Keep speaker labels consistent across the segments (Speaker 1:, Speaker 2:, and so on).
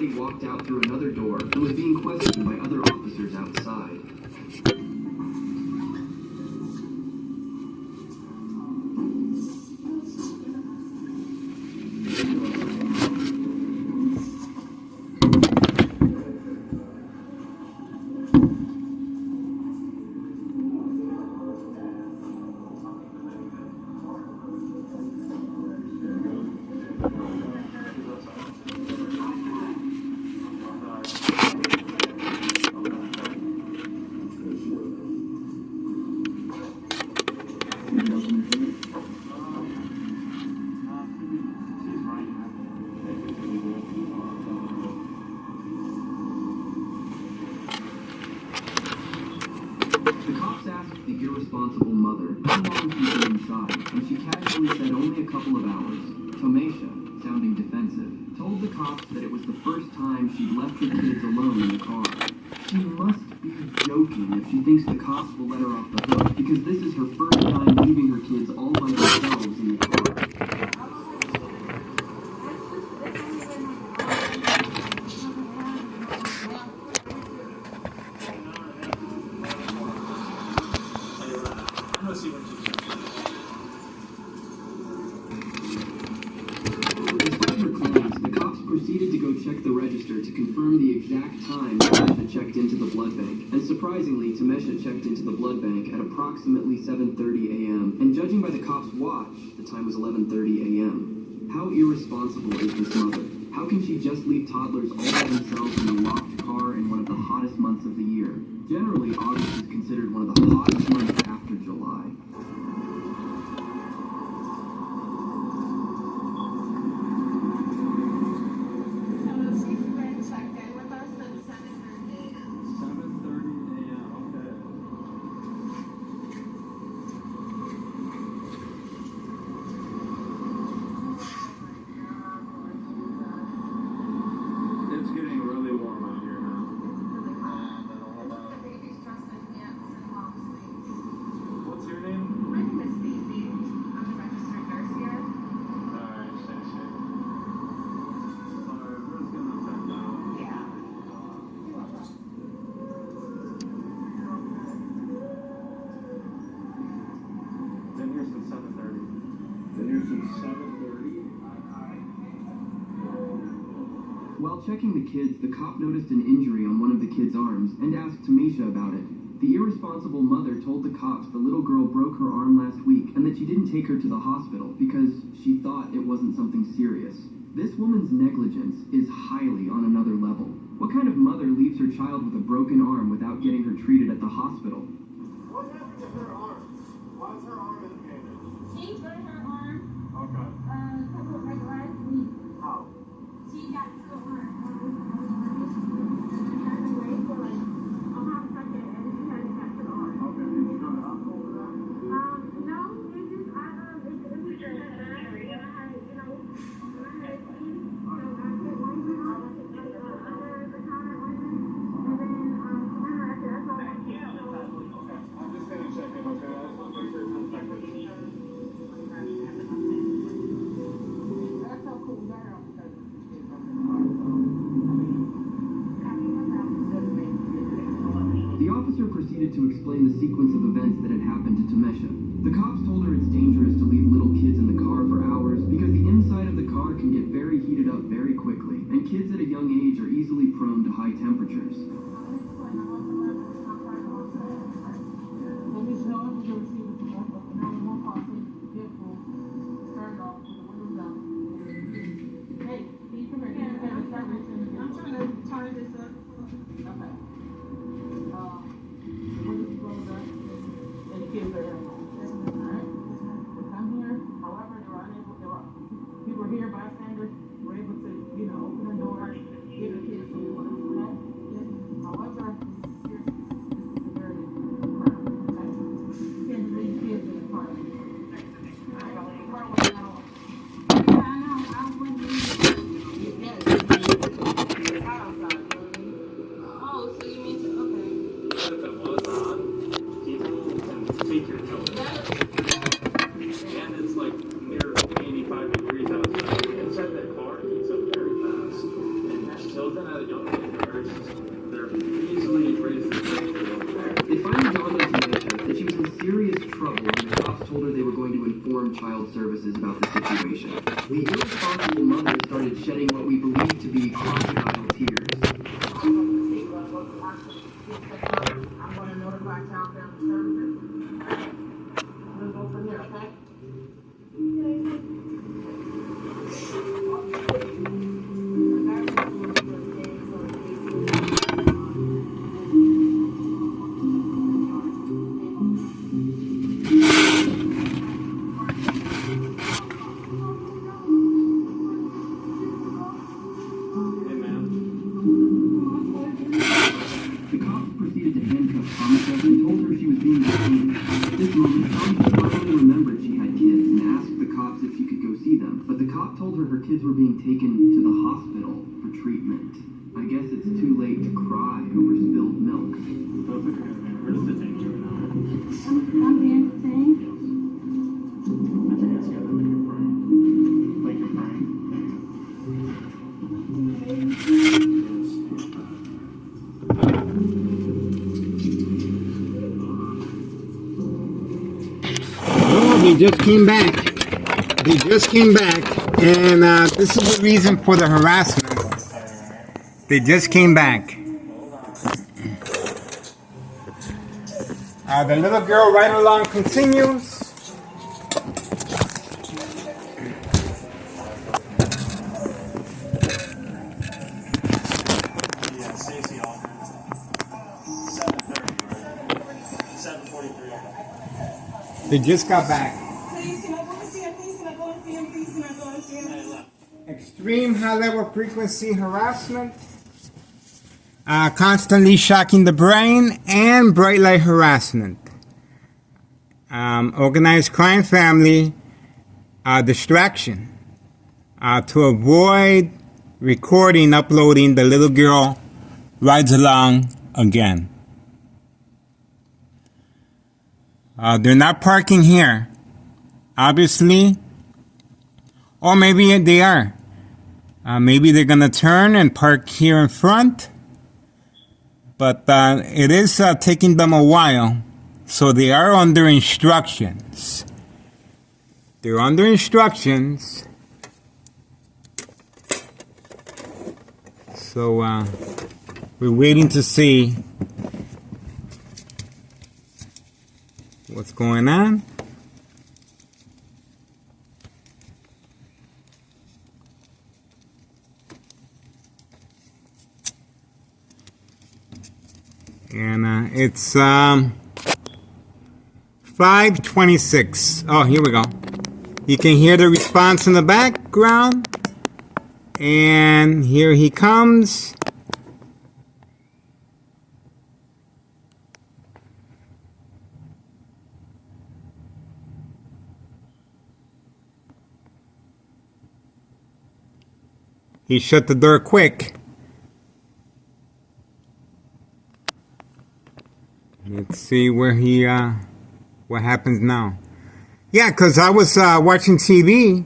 Speaker 1: already walked out through another door and was being questioned by other officers outside. The cops asked the irresponsible mother how long she'd been inside, and she casually said only a couple of hours. Tomasha, sounding defensive, told the cops that it was the first time she'd left her kids alone in the car. She must be joking if she thinks the cops will let her off the hook, because this is her first time leaving her kids all by themselves in the car. Despite her claims, the cops proceeded to go check the register to confirm the exact time Tomasha checked into the blood bank. And surprisingly, Tomasha checked into the blood bank at approximately 7:30 a.m. And judging by the cops' watch, the time was 11:30 a.m. How irresponsible is this mother? How can she just leave toddlers all by themselves in a locked car in one of the hottest months of the year? Generally, August is considered one of the hottest months after July. While checking the kids, the cop noticed an injury on one of the kids' arms and asked Tomasha about it. The irresponsible mother told the cops the little girl broke her arm last week and that she didn't take her to the hospital because she thought it wasn't something serious. This woman's negligence is highly on another level. What kind of mother leaves her child with a broken arm without getting her treated at the hospital?
Speaker 2: What happened to her arm? Why is her arm indicated?
Speaker 3: She hurt her arm
Speaker 2: Okay.
Speaker 3: a couple of like last week.
Speaker 2: How?
Speaker 3: She got to her arm. She had to wait for like a half second and she had to get to the arm.
Speaker 2: Okay, did you go to the hospital for that?
Speaker 3: No, it just it was just you know, when I had seen, so I put ointment on under the counter ointment, and then remember after that's all I did.
Speaker 2: Okay. I'm just gonna check in, okay? I just want to make sure it's infected.
Speaker 3: That's so cool, girl.
Speaker 1: The officer proceeded to explain the sequence of events that had happened to Tomasha. The cops told her it's dangerous to leave little kids in the car for hours because the inside of the car can get very heated up very quickly, and kids at a young age are easily prone to high temperatures.
Speaker 3: I'm trying to turn this up.
Speaker 4: People here, bystanders, were able to, open the door, give the kids some water. However,
Speaker 2: Children at a young age they're easily traced to
Speaker 1: It finally dawned on Tanisha that she was in serious trouble when the cops told her they were going to inform child services about the situation. The irresponsible mother started shedding what we believe to be crocodile tears.
Speaker 3: I'm gonna notify child family services. We'll go from there, okay?
Speaker 2: Hey, man.
Speaker 1: The cops proceeded to handcuff Thomasha and told her she was being detained. At this moment, Thomasha finally remembered she had kids and asked the cops if she could go see them. But the cop told her her kids were being taken to the hospital for treatment. I guess it's too late to cry over spilled milk.
Speaker 2: That's okay, man. We're just detaining you right now.
Speaker 3: I'm being detained.
Speaker 2: Put your hands together like you're praying. Like you're praying.
Speaker 4: Oh, they just came back. They just came back, and this is the reason for the harassment. They just came back. The little girl right along continues.
Speaker 2: Yeah, Stacy Alden. 7:30, right? 7:43.
Speaker 4: They just got back.
Speaker 3: Please, can I go and see him? Please, can I go and see him? Please, can I go and see him?
Speaker 4: Extreme high-level frequency harassment. Constantly shocking the brain, and bright light harassment. Organized crime family distraction to avoid recording, uploading. The little girl rides along again. They're not parking here, obviously, or maybe they are. Maybe they're gonna turn and park here in front. But it is taking them a while, so they are under instructions. They're under instructions. So we're waiting to see what's going on. And it's 5:26. Oh, here we go. You can hear the response in the background. And here he comes. He shut the door quick. Let's see where he, what happens now. Yeah, because I was watching TV,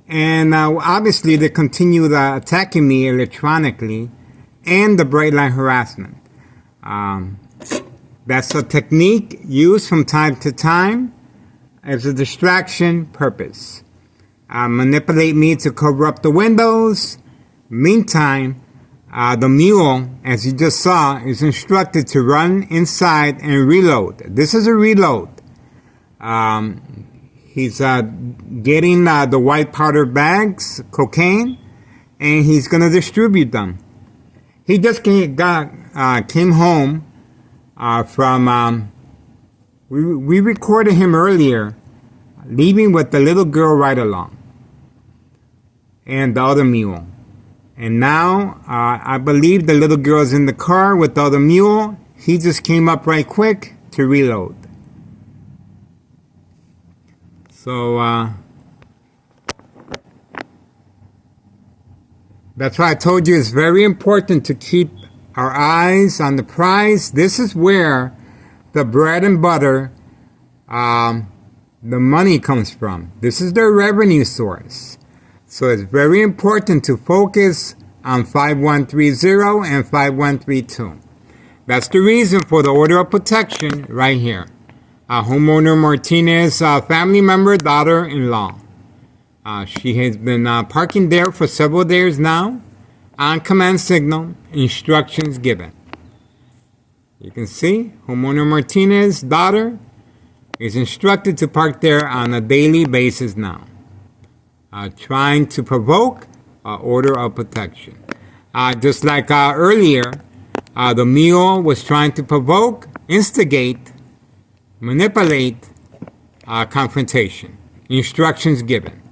Speaker 4: and obviously they continued attacking me electronically, and the bright light harassment. That's a technique used from time to time as a distraction purpose. Manipulate me to cover up the windows. Meantime, the mule, as you just saw, is instructed to run inside and reload. This is a reload. He's getting the white powder bags, cocaine, and he's going to distribute them. He just came home from, we recorded him earlier, leaving with the little girl right along, and the other mule. And now, I believe the little girl's in the car with the other mule. He just came up right quick to reload. So, that's why I told you it's very important to keep our eyes on the prize. This is where the bread and butter, the money comes from. This is their revenue source. So it's very important to focus on 5130 and 5132. That's the reason for the order of protection right here. Homeowner Martinez, family member, daughter-in-law. She has been parking there for several days now. On command signal, instructions given. You can see homeowner Martinez, daughter, is instructed to park there on a daily basis now. Trying to provoke order of protection. Just like earlier, the mule was trying to provoke, instigate, manipulate confrontation. Instructions given.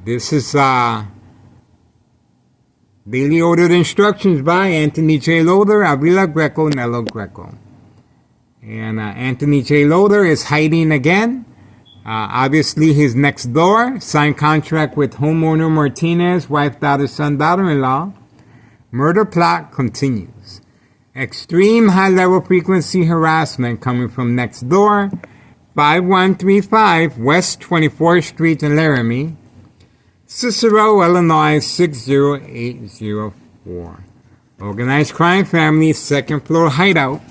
Speaker 4: This is daily ordered instructions by Anthony J. Loader, Avila Greco, Nello Greco. And Anthony J. Loader is hiding again. Obviously, his next door. Signed contract with homeowner Martinez, wife, daughter, son, daughter-in-law. Murder plot continues. Extreme high-level frequency harassment coming from next door. 5135 West 24th Street in Laramie. Cicero, Illinois 60804. Organized crime family, second floor hideout.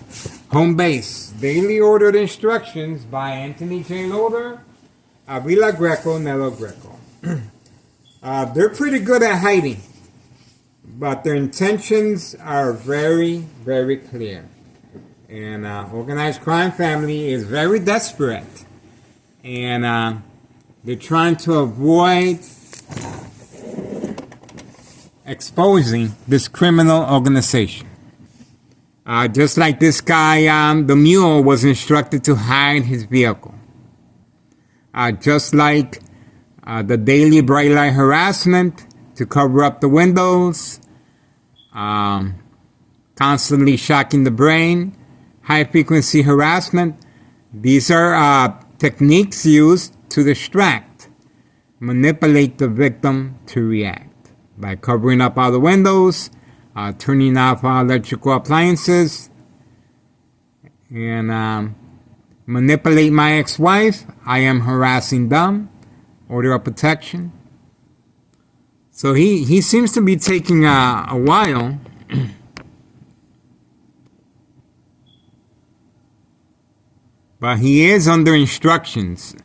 Speaker 4: Home base. Daily ordered instructions by Anthony J. Loader, Avila Greco, Nello Greco. They're pretty good at hiding, but their intentions are very, very clear. And organized crime family is very desperate. And they're trying to avoid exposing this criminal organization. Just like this guy, the mule was instructed to hide his vehicle. Just like the daily bright light harassment to cover up the windows, constantly shocking the brain, high frequency harassment. These are techniques used to distract, manipulate the victim to react by covering up all the windows, turning off all electrical appliances, and manipulate my ex-wife. I am harassing them. Order of protection. So he seems to be taking a while. But he is under instructions.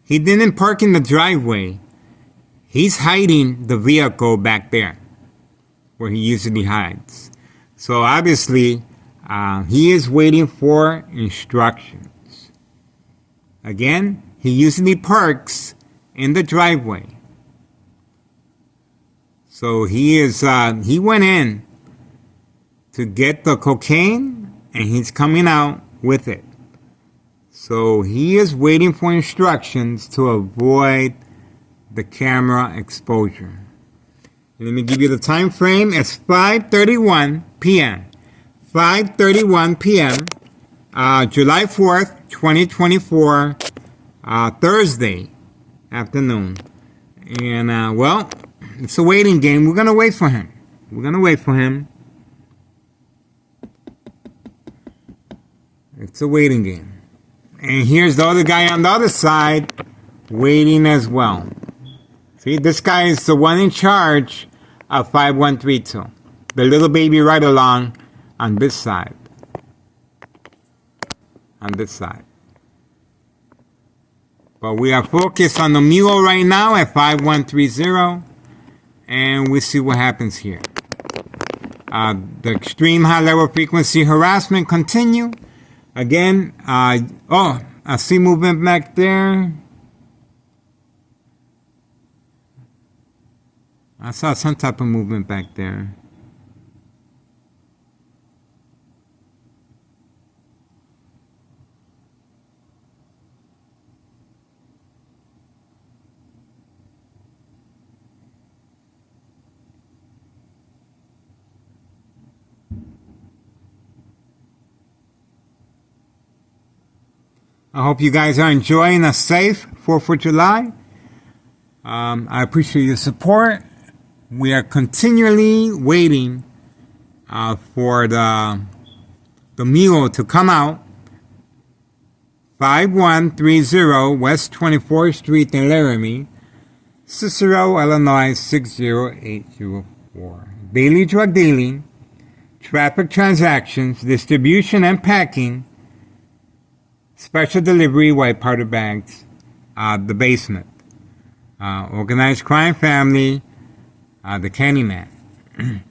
Speaker 4: He didn't park in the driveway. He's hiding the vehicle back there, where he usually hides. So obviously, he is waiting for instructions. Again, he usually parks in the driveway. So he went in to get the cocaine, and he's coming out with it. So he is waiting for instructions to avoid the camera exposure. Let me give you the time frame. It's 5:31 p.m. 5:31 p.m. July 4th, 2024, Thursday afternoon. And, well, it's a waiting game. We're going to wait for him. It's a waiting game. And here's the other guy on the other side waiting as well. See, this guy is the one in charge of 5132. The little baby right along on this side. But we are focused on the mule right now at 5130. And we see what happens here. The extreme high level frequency harassment continue. Again, I see movement back there. I saw some type of movement back there. I hope you guys are enjoying a safe 4th of July. I appreciate your support. We are continually waiting for the mule to come out. 5130 West 24th Street in Laramie, Cicero, Illinois 60804. for daily drug dealing, traffic transactions, distribution and packing, special delivery, white powder bags, the basement, organized crime family, the Candyman,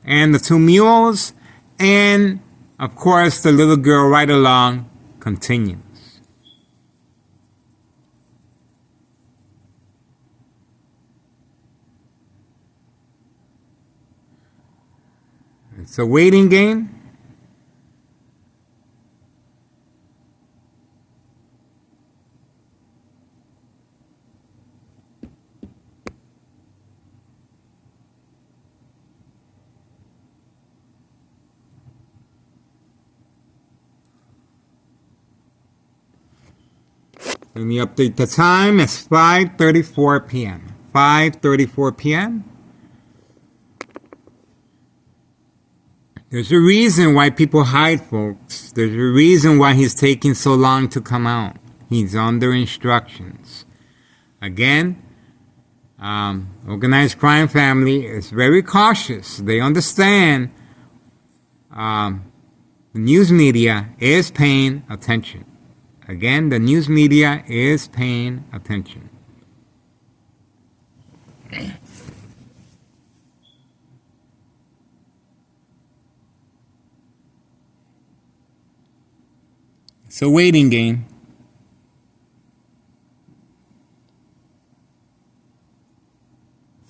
Speaker 4: and the two mules, and of course the little girl right along continues. It's a waiting game. Let me update the time. It's 5:34 p.m. 5:34 p.m. There's a reason why people hide, folks. There's a reason why he's taking so long to come out. He's under instructions. Again, organized crime family is very cautious. They understand the news media is paying attention. Again, the news media is paying attention. It's a waiting game.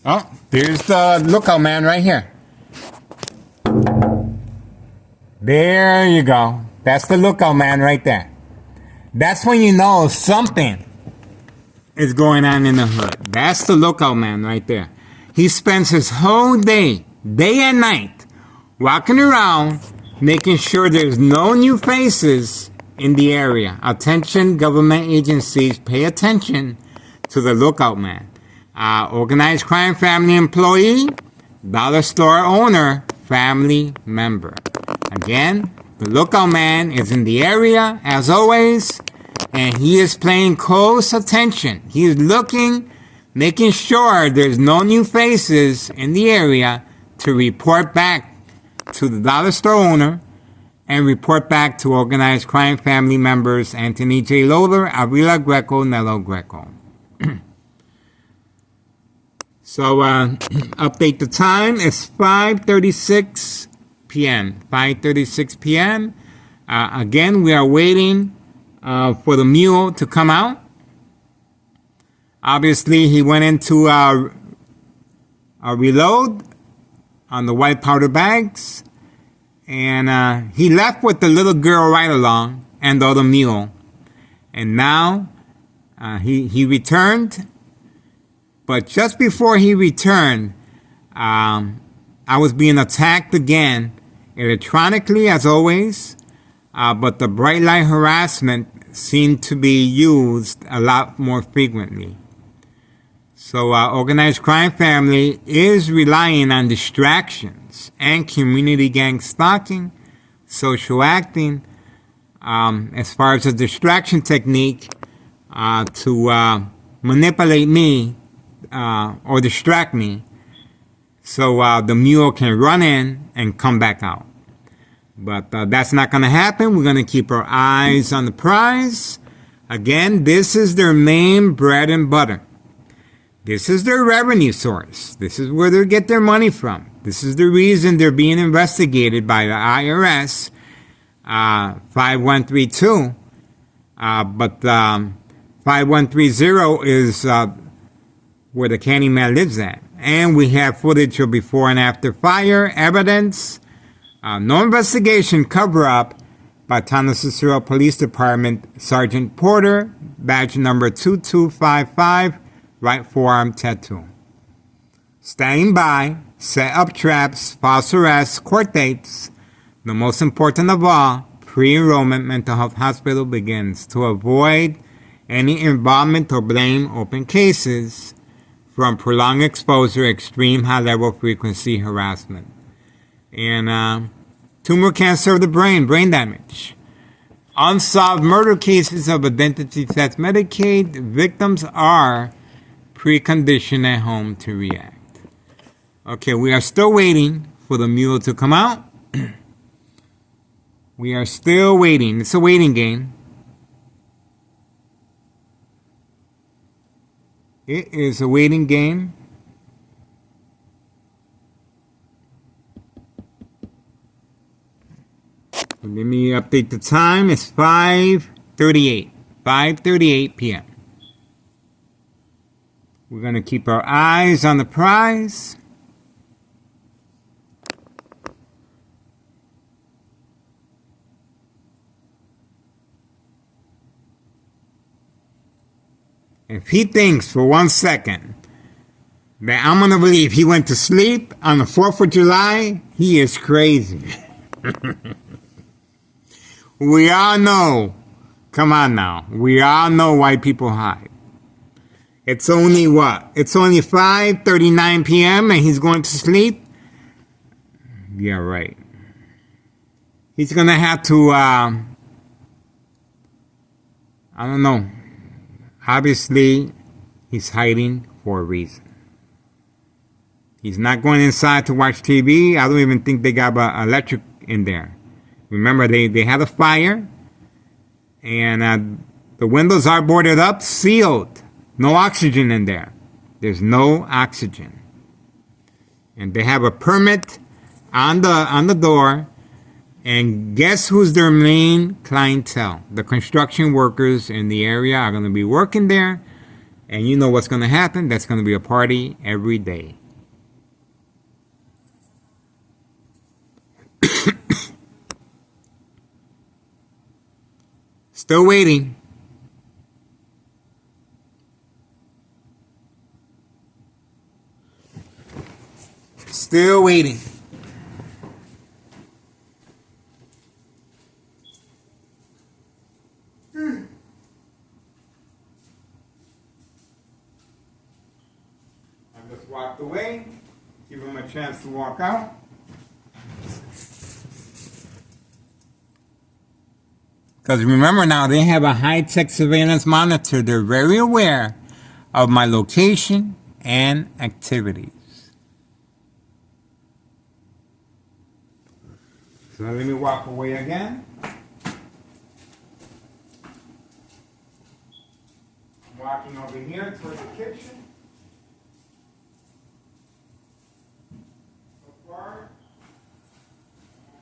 Speaker 4: Oh, there's the lookout man right here. There you go. That's the lookout man right there. That's when you know something is going on in the hood. That's the lookout man right there. He spends his whole day and night, walking around, making sure there's no new faces in the area. Attention, government agencies, pay attention to the lookout man. Organized crime family employee, dollar store owner, family member. Again, the lookout man is in the area, as always, and he is paying close attention. He is looking, making sure there's no new faces in the area to report back to the dollar store owner and report back to organized crime family members Anthony J. Loader, Avila Greco, Nello Greco. So, update the time. It's 5:36 p.m. 5:36 p.m. Again, we are waiting for the mule to come out. Obviously, he went into a reload on the white powder bags. And he left with the little girl right along and the other mule. And now he returned. But just before he returned, I was being attacked again, electronically as always. But the bright light harassment seemed to be used a lot more frequently. So organized crime family is relying on distractions and community gang stalking, social acting, as far as a distraction technique to manipulate me or distract me so the mule can run in and come back out. But that's not going to happen. We're going to keep our eyes on the prize. Again, this is their main bread and butter. This is their revenue source. This is where they get their money from. This is the reason they're being investigated by the IRS 5132. But 5130 is where the Candyman lives at. And we have footage of before and after fire, evidence, no investigation, cover-up by Tondo Cicero Police Department, Sergeant Porter, badge number 2255, right forearm tattoo. Standing by, set up traps, false arrests, court dates. The most important of all, pre-enrollment mental health hospital begins to avoid any involvement or blame open cases from prolonged exposure, extreme high-level frequency harassment. And tumor cancer of the brain damage. Unsolved murder cases of identity theft Medicaid. Victims are preconditioned at home to react. Okay, we are still waiting for the mule to come out. We are still waiting. It's a waiting game. It is a waiting game. Let me update the time. It's 5:38. 5:38 p.m. We're going to keep our eyes on the prize. If he thinks for 1 second that I'm going to believe he went to sleep on the 4th of July, he is crazy. We all know, come on now, we all know why people hide. It's only what? It's only 5:39 p.m. and he's going to sleep? Yeah, right. He's going to have to, I don't know. Obviously, he's hiding for a reason. He's not going inside to watch TV. I don't even think they got electric in there. Remember, they had a fire, and the windows are boarded up, sealed. No oxygen in there. There's no oxygen. And they have a permit on the door. And guess who's their main clientele? The construction workers in the area are going to be working there. And you know what's going to happen? That's going to be a party every day. Still waiting. Still waiting. I just walked away. Give him a chance to walk out. Because remember now, they have a high-tech surveillance monitor. They're very aware of my location and activities. So let me walk away again. I'm walking over here toward the kitchen. So far,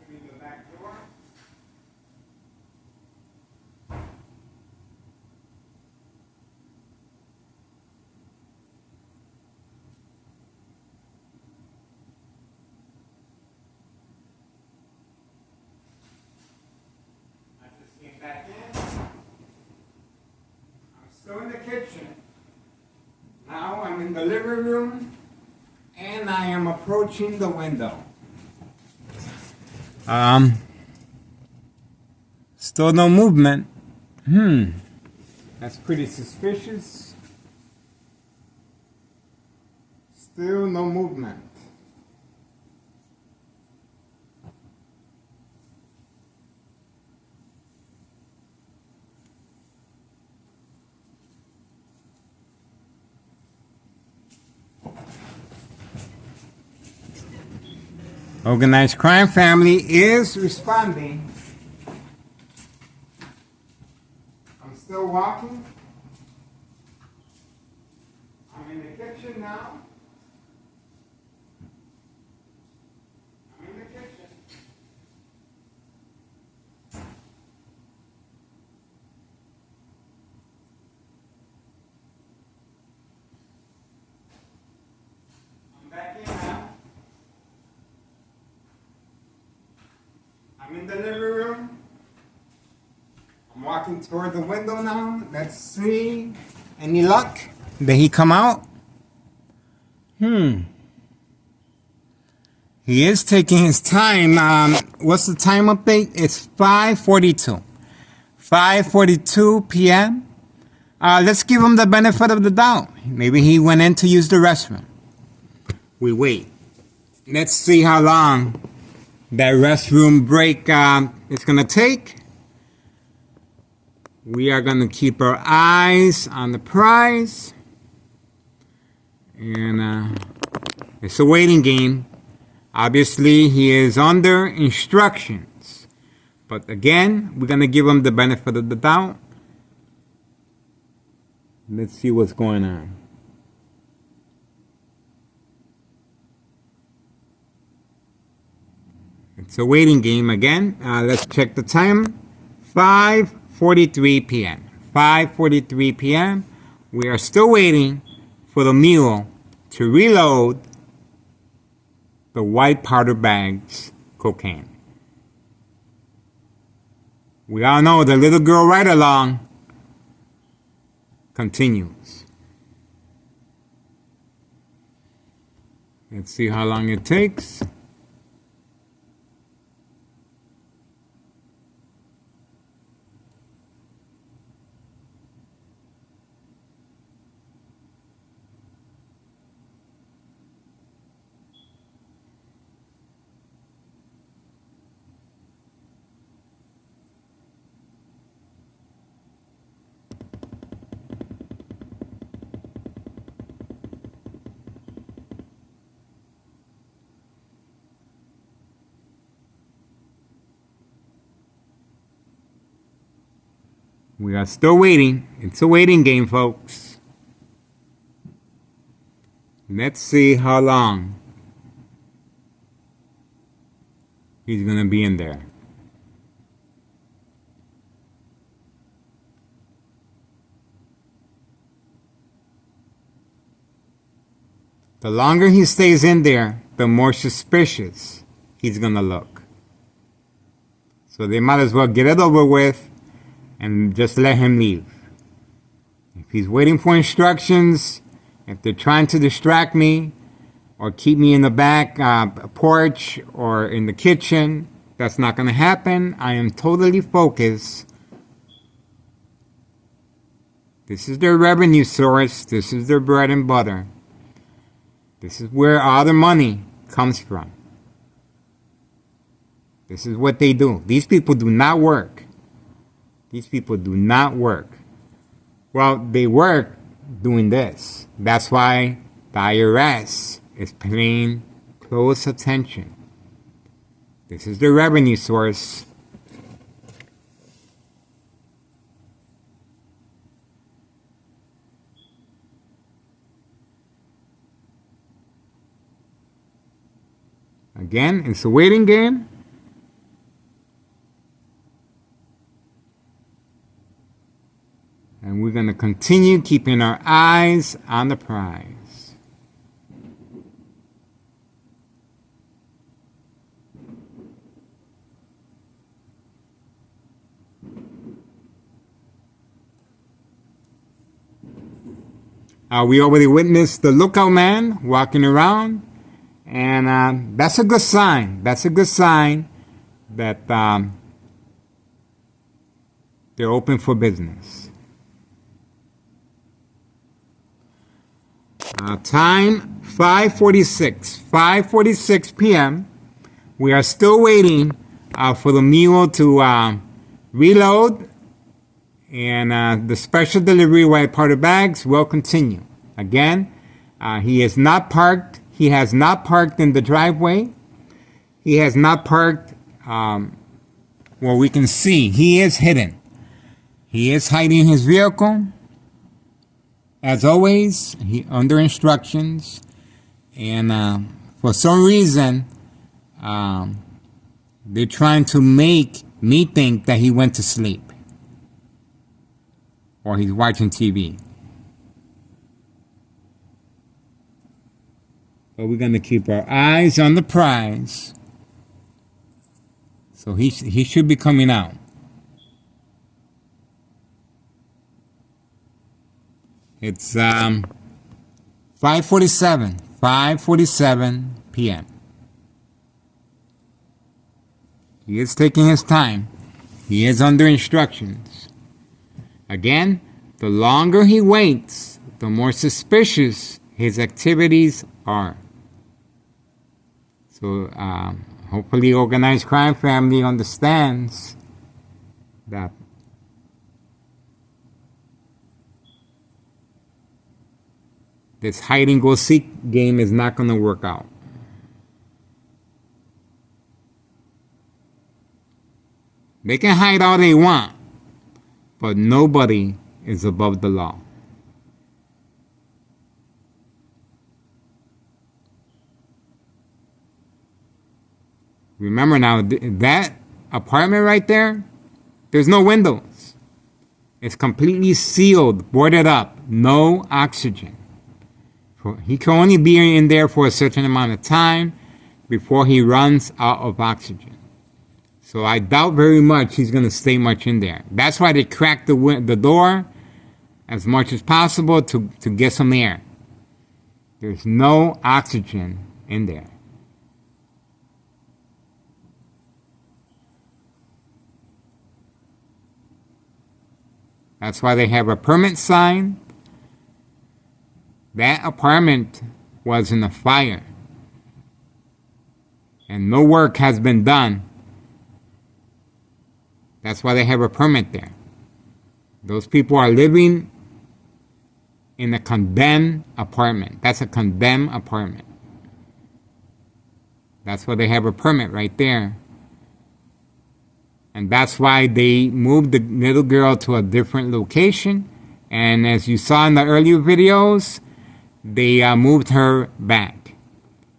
Speaker 4: opening the back door. Back in. I'm still in the kitchen. Now I'm in the living room and I am approaching the window. Still no movement. That's pretty suspicious. Still no movement. Organized crime family is responding. I'm still walking. I'm in the kitchen now. I'm in the kitchen. I'm back in now. I'm in the living room. I'm walking toward the window now. Let's see. Any luck? Did he come out? He is taking his time. What's the time update? It's 5:42. 5:42 p.m. Let's give him the benefit of the doubt. Maybe he went in to use the restroom. We wait. Let's see how long that restroom break is going to take. We are going to keep our eyes on the prize. And It's a waiting game. Obviously, he is under instructions. But again, we're going to give him the benefit of the doubt. Let's see what's going on. It's a waiting game again. Let's check the time. 5:43 p.m. 5:43 p.m. We are still waiting for the mule to reload the white powder bags cocaine. We all know the little girl ride along continues. Let's see how long it takes. We are still waiting. It's a waiting game, folks. Let's see how long he's going to be in there. The longer he stays in there, the more suspicious he's going to look. So they might as well get it over with and just let him leave. If he's waiting for instructions, if they're trying to distract me or keep me in the back porch or in the kitchen, that's not going to happen. I am totally focused. This is their revenue source. This is their bread and butter. This is where all their money comes from. This is what they do. These people do not work. These people do not work. Well, they work doing this. That's why the IRS is paying close attention. This is their revenue source. Again, it's a waiting game. And we're going to continue keeping our eyes on the prize. We already witnessed the lookout man walking around. And that's a good sign. That's a good sign that they're open for business. Time 5:46. 5:46 p.m. We are still waiting for the mule to reload. And the special delivery white powder bags will continue. Again, he is not parked. He has not parked in the driveway. He has not parked where we can see. He is hidden. He is hiding his vehicle. As always, he under instructions. And for some reason, they're trying to make me think that he went to sleep. Or he's watching TV. But we're going to keep our eyes on the prize. So he should be coming out. It's 5:47. 5:47 p.m. He is taking his time. He is under instructions. Again, the longer he waits, the more suspicious his activities are. So hopefully organized crime family understands that This hide and go seek game is not going to work out. They can hide all they want, but nobody is above the law. Remember now, that apartment right there, there's no windows. It's completely sealed, boarded up, no oxygen. He can only be in there for a certain amount of time before he runs out of oxygen. So I doubt very much he's going to stay much in there. That's why they cracked the door as much as possible to get some air. There's no oxygen in there. That's why they have a permit sign. That apartment was in a fire. And no work has been done. That's why they have a permit there. Those people are living in a condemned apartment. That's a condemned apartment. That's why they have a permit right there. And that's why they moved the little girl to a different location. And as you saw in the earlier videos, they moved her back.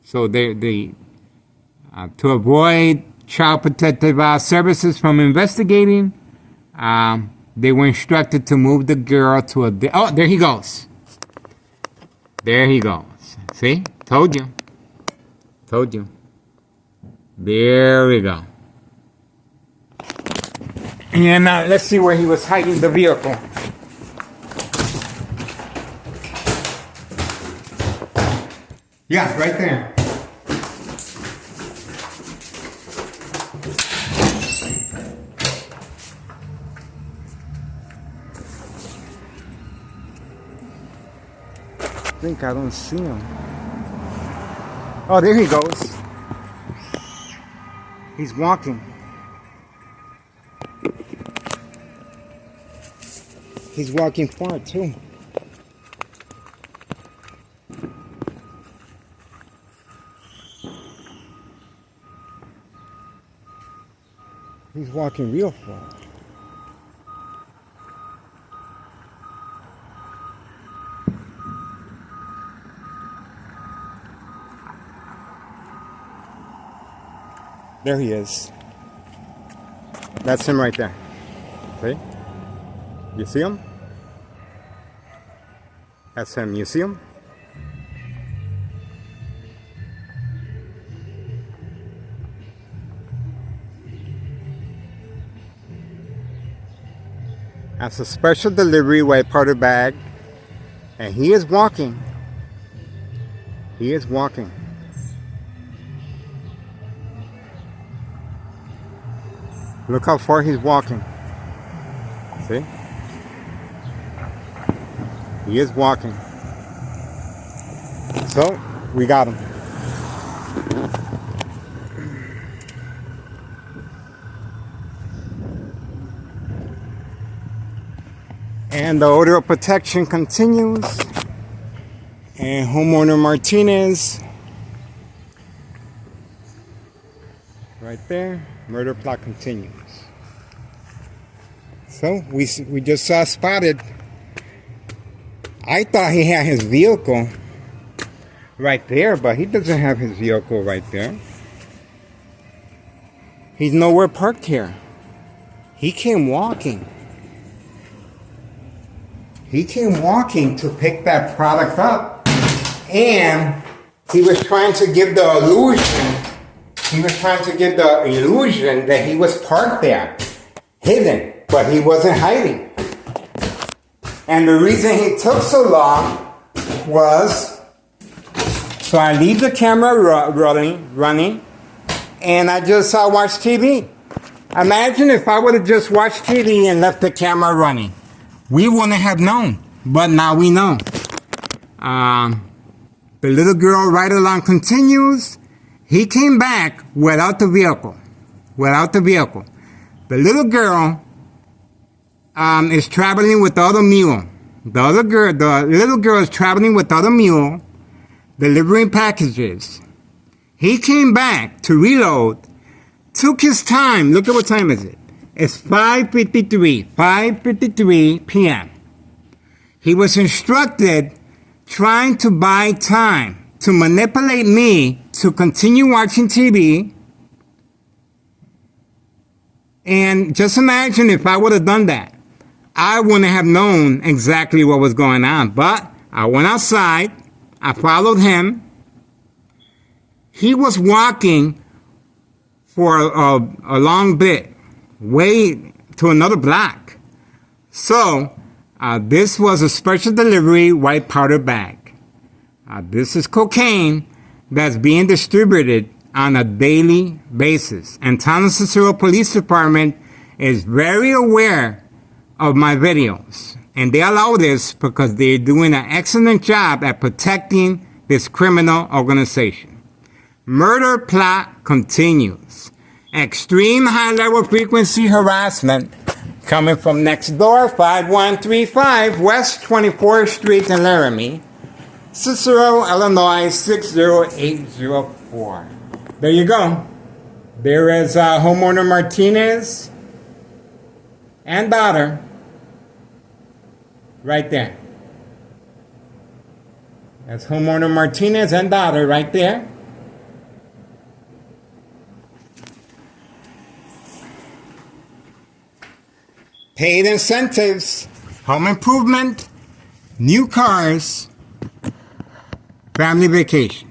Speaker 4: So they to avoid Child Protective Services from investigating, they were instructed to move the girl to a... Oh, there he goes. There he goes. See? Told you. Told you. There we go. And let's see where he was hiding the vehicle. Yeah, right there. I think I don't see him. Oh, there he goes. He's walking. He's walking far too. He's walking real far. There he is. That's him right there. See? You see him? That's him. You see him? That's a special delivery white powder bag. And he is walking. He is walking. Look how far he's walking. See? He is walking. So, we got him. And the order of protection continues. And homeowner Martinez, right there, murder plot continues. So we just saw spotted. I thought he had his vehicle right there, but he doesn't have his vehicle right there. He's nowhere parked here. He came walking. He came walking to pick that product up, and he was trying to give the illusion. He was trying to give the illusion that he was parked there, hidden, but he wasn't hiding. And the reason he took so long was, so I leave the camera running, and I just watched TV. Imagine if I would have just watched TV and left the camera running. We wouldn't have known, but now we know. The little girl ride along continues. He came back without the vehicle. Without the vehicle. The little girl is traveling with the other mule. the little girl is traveling with the other mule, delivering packages. He came back to reload, took his time. Look at what time is it. It's 5:53 p.m. He was instructed trying to buy time to manipulate me to continue watching TV. And just imagine if I would have done that. I wouldn't have known exactly what was going on. But I went outside. I followed him. He was walking for a long bit, way to another block. So, this was a special delivery white powder bag. This is cocaine that's being distributed on a daily basis. And Town of Cicero Police Department is very aware of my videos. And they allow this because they're doing an excellent job at protecting this criminal organization. Murder plot continues. Extreme high-level frequency harassment coming from next door, 5135 West 24th Street in Laramie, Cicero, Illinois, 60804. There you go. There is homeowner Martinez and daughter right there. That's homeowner Martinez and daughter right there. Paid incentives, home improvement, new cars, family vacation.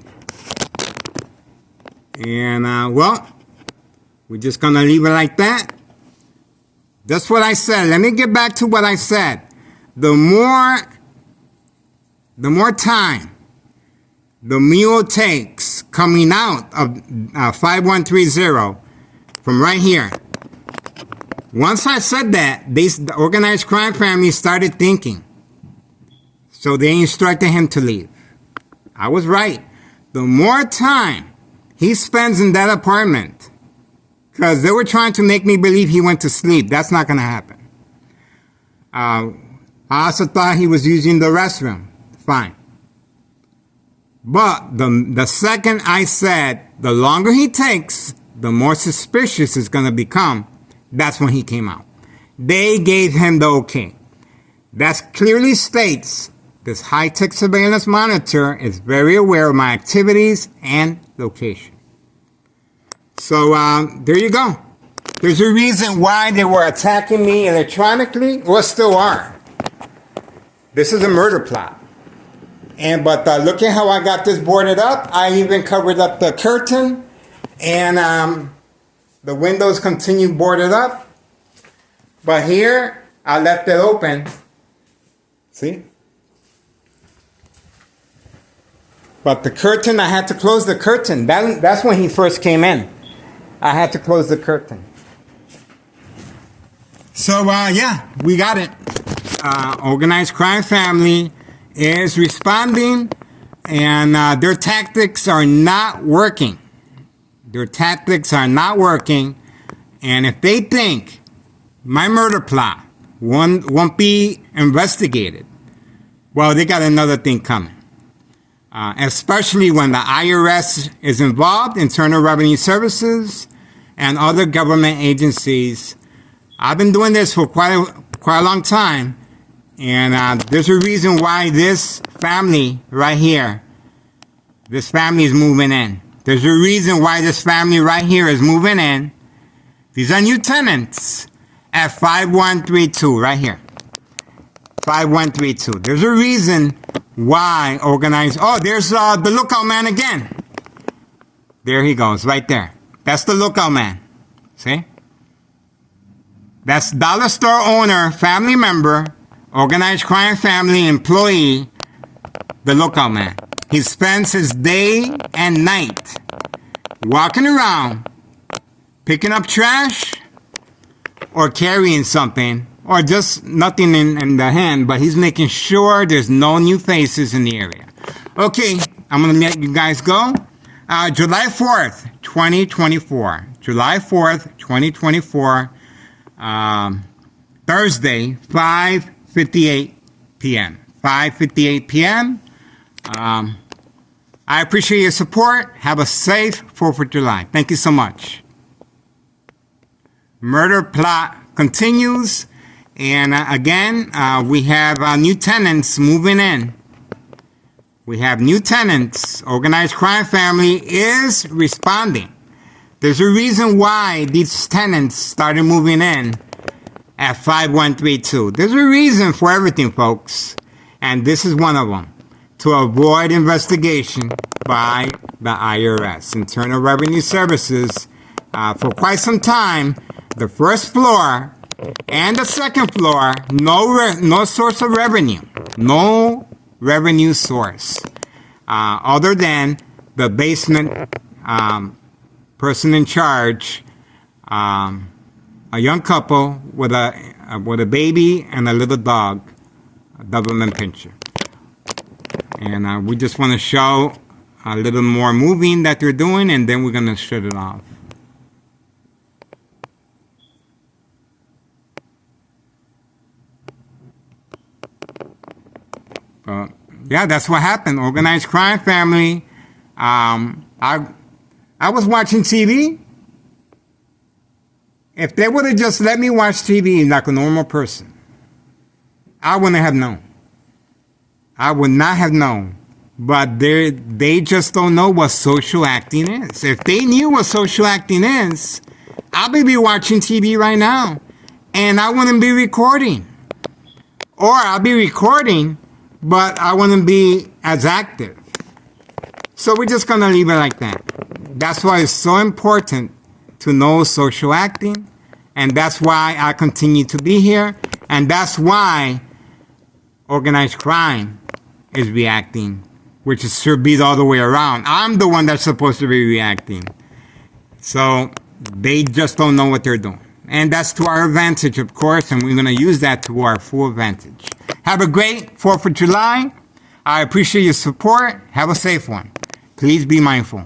Speaker 4: And, well, we're just going to leave it like that. That's what I said. Let me get back to what I said. The more time the mule takes coming out of 5130 from right here. Once I said that, the organized crime family started thinking. So they instructed him to leave. I was right. The more time he spends in that apartment, because they were trying to make me believe he went to sleep. That's not going to happen. I also thought he was using the restroom. Fine. But the second I said, the longer he takes, the more suspicious it's going to become. That's when he came out. They gave him the okay. That clearly states this high-tech surveillance monitor is very aware of my activities and location. So there you go. There's a reason why they were attacking me electronically, or still are. This is a murder plot. But look at how I got this boarded up. I even covered up the curtain, and the windows continue boarded up. But here, I left it open. See? But the curtain, I had to close the curtain. That's when he first came in. I had to close the curtain. So, yeah, we got it. Organized crime family is responding, and their tactics are not working. Their tactics are not working, and if they think my murder plot won't be investigated, well, they got another thing coming. Especially when the IRS is involved, Internal Revenue Services, and other government agencies. I've been doing this for quite a long time, and there's a reason why this family right here, this family is moving in. There's a reason why this family right here is moving in. These are new tenants at 5132 right here. 5132. There's a reason why organized. Oh, there's the lookout man again. There he goes, right there. That's the lookout man. See? That's dollar store owner, family member, organized crime family employee, the lookout man. He spends his day and night walking around, picking up trash, or carrying something, or just nothing in the hand, but he's making sure there's no new faces in the area. Okay, I'm going to let you guys go. July 4th, 2024. July 4th, 2024. Thursday, 5:58 p.m. 5:58 p.m. I appreciate your support. Have a safe 4th of July. Thank you so much. Murder plot continues. And again, we have new tenants moving in. We have new tenants. Organized crime family is responding. There's a reason why these tenants started moving in at 5132. There's a reason for everything, folks. And this is one of them. To avoid investigation by the IRS, Internal Revenue Services. For quite some time, the first floor and the second floor, no source of revenue. No revenue source. Other than the basement person in charge, a young couple with a baby and a little dog, a Doberman Pinscher. And we just want to show a little more moving that they're doing, and then we're going to shut it off. Yeah, that's what happened. Organized crime family. I was watching TV. If they would have just let me watch TV like a normal person, I wouldn't have known. I would not have known. But they just don't know what social acting is. If they knew what social acting is, I'll be watching TV right now, and I wouldn't be recording. Or I'll be recording, but I wouldn't be as active. So we're just going to leave it like that. That's why it's so important to know social acting. And that's why I continue to be here. And that's why organized crime is reacting, which should be the other way around. I'm the one that's supposed to be reacting. So they just don't know what they're doing. And that's to our advantage, of course, and we're going to use that to our full advantage. Have a great 4th of July. I appreciate your support. Have a safe one. Please be mindful.